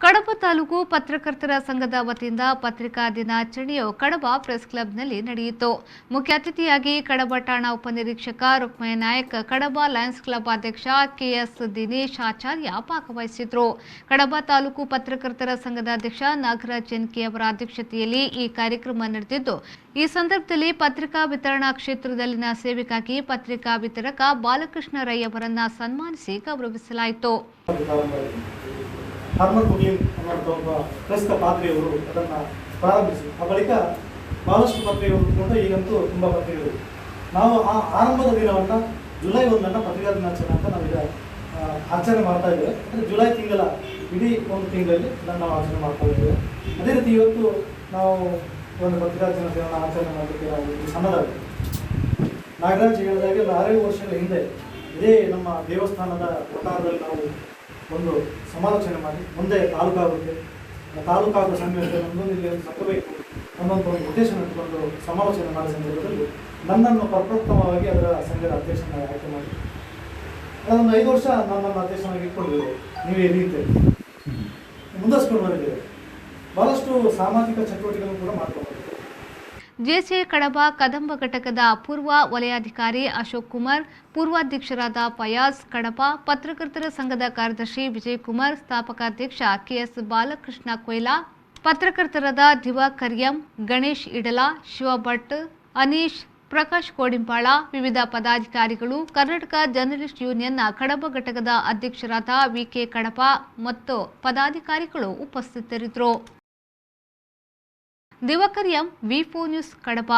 ಕಡಬ ತಾಲೂಕು ಪತ್ರಕರ್ತರ ಸಂಘದ ವತಿಯಿಂದ ಪತ್ರಿಕಾ ದಿನಾಚರಣೆಯು ಕಡಬ ಪ್ರೆಸ್ ಕ್ಲಬ್ನಲ್ಲಿ ನಡೆಯಿತು. ಮುಖ್ಯ ಅತಿಥಿಯಾಗಿ ಕಡಬ ಠಾಣಾ ಉಪನಿರೀಕ್ಷಕ ರುಕ್ಮಯ್ಯ ನಾಯಕ್, ಕಡಬ ಲಯನ್ಸ್ ಕ್ಲಬ್ ಅಧ್ಯಕ್ಷ ಕೆಎಸ್ ದಿನೇಶ್ ಆಚಾರ್ಯ ಭಾಗವಹಿಸಿದ್ರು. ಕಡಬ ತಾಲೂಕು ಪತ್ರಕರ್ತರ ಸಂಘದ ಅಧ್ಯಕ್ಷ ನಾಗರಾಜ್ ಜೆನ್ಕಿ ಅವರ ಅಧ್ಯಕ್ಷತೆಯಲ್ಲಿ ಈ ಕಾರ್ಯಕ್ರಮ ನಡೆದಿದ್ದು, ಈ ಸಂದರ್ಭದಲ್ಲಿ ಪತ್ರಿಕಾ ವಿತರಣಾ ಕ್ಷೇತ್ರದಲ್ಲಿನ ಸೇವೆಗಾಗಿ ಪತ್ರಿಕಾ ವಿತರಕ ಬಾಲಕೃಷ್ಣ ರೈ ಅವರನ್ನ ಸನ್ಮಾನಿಸಿ ಗೌರವಿಸಲಾಯಿತು. ಹರ್ಮನ್ ಮುಗಿನ್ ಅನ್ನುವಂಥ ಒಬ್ಬ ಕ್ರೈಸ್ತ ಪಾದ್ರಿಯವರು ಅದನ್ನು ಪ್ರಾರಂಭಿಸಿ ಆ ಬಳಿಕ ಬಹಳಷ್ಟು ಪತ್ರಿಕೆಗಳು ಕೂಡ ಈಗಂತೂ ತುಂಬ ಪತ್ರಿಕೆಗಳು. ನಾವು ಆ ಆರಂಭದ ದಿನವನ್ನು ಜುಲೈ 1 ಪತ್ರಿಕಾ ದಿನಾಚರಣೆ ಅಂತ ನಾವೀಗ ಆಚರಣೆ ಮಾಡ್ತಾ ಇದ್ದೇವೆ. ಅಂದರೆ ಜುಲೈ ತಿಂಗಳ ಇಡೀ ಒಂದು ತಿಂಗಳಲ್ಲಿ ಇದನ್ನು ನಾವು ಆಚರಣೆ ಮಾಡ್ತಾ ಇದ್ದೇವೆ. ಅದೇ ರೀತಿ ಇವತ್ತು ನಾವು ಒಂದು ಪತ್ರಿಕಾ ದಿನಾಚರಣೆಯನ್ನು ಆಚರಣೆ ಮಾಡಲಿಕ್ಕೆ ನಾವು ಸನ್ನದ್ಧರಾಗಿದ್ದೇವೆ. ನಾಗರಾಜ್ ಹೇಳಿದಾಗೆ 6 ವರ್ಷಗಳ ಹಿಂದೆ ಇದೇ ನಮ್ಮ ದೇವಸ್ಥಾನದ ವಠಾರದಲ್ಲಿ ನಾವು ಒಂದು ಸಮಾಲೋಚನೆ ಮಾಡಿ ಮುಂದೆ ತಾಲೂಕಾಗುತ್ತೆ, ತಾಲೂಕಾಗುವ ಸಮಯದಲ್ಲಿ ನಮ್ಮದೊಂದು ಇಲ್ಲಿ ಒಂದು ಸತ್ತಬೇಕು ಅನ್ನೋಂಥ ಒಂದು ಉದ್ದೇಶ ಇಟ್ಟುಕೊಂಡು ಸಮಾಲೋಚನೆ ಮಾಡಿದ ಸಂದರ್ಭದಲ್ಲಿ ನನ್ನನ್ನು ಪ್ರಪ್ರಥಮವಾಗಿ ಅದರ ಸಂಘದ ಅಧ್ಯಕ್ಷನಾಗಿ ಆಯ್ಕೆ ಮಾಡಿ ಅದೊಂದು 5 ವರ್ಷ ನನ್ನನ್ನು ಅಧ್ಯಕ್ಷನಾಗಿ ಇಟ್ಕೊಂಡಿದ್ದೇವೆ. ನೀವು ಎಲ್ಲಿದ್ದೇವೆ ಮುಂದಸ್ಕೊಂಡು ಬಂದಿದ್ದೇವೆ. ಬಹಳಷ್ಟು ಸಾಮಾಜಿಕ ಚಟುವಟಿಕೆಗಳನ್ನು ಕೂಡ ಮಾಡ್ಕೊಂಡು ಜೆಸಿ ಕಡಬ ಕದಂಬ ಘಟಕದ ಪೂರ್ವ ವಲಯಾಧಿಕಾರಿ ಅಶೋಕ್ ಕುಮಾರ್, ಪೂರ್ವಾಧ್ಯಕ್ಷರಾದ ಫಯಾಜ್ ಕಡಬ, ಪತ್ರಕರ್ತರ ಸಂಘದ ಕಾರ್ಯದರ್ಶಿ ವಿಜಯ್ ಕುಮಾರ್, ಸ್ಥಾಪಕಾಧ್ಯಕ್ಷ ಕೆಎಸ್ ಬಾಲಕೃಷ್ಣ ಕೊಯ್ಲಾ, ಪತ್ರಕರ್ತರಾದ ದಿವಾಕರ್ ಎಂ, ಗಣೇಶ್ ಇಡಲ, ಶಿವ ಭಟ್, ಅನೀಶ್, ಪ್ರಕಾಶ್ ಕೋಡಿಂಪಾಳ, ವಿವಿಧ ಪದಾಧಿಕಾರಿಗಳು, ಕರ್ನಾಟಕ ಜರ್ನಲಿಸ್ಟ್ ಯೂನಿಯನ್ನ ಕಡಬ ಘಟಕದ ಅಧ್ಯಕ್ಷರಾದ ವಿಕೆ ಕಡಬ ಮತ್ತು ಪದಾಧಿಕಾರಿಗಳು ಉಪಸ್ಥಿತರಿದ್ದರು. ದಿವಾಕರ್ ಎಂ, ವಿ4 ನ್ಯೂಸ್ ಕಡಬ.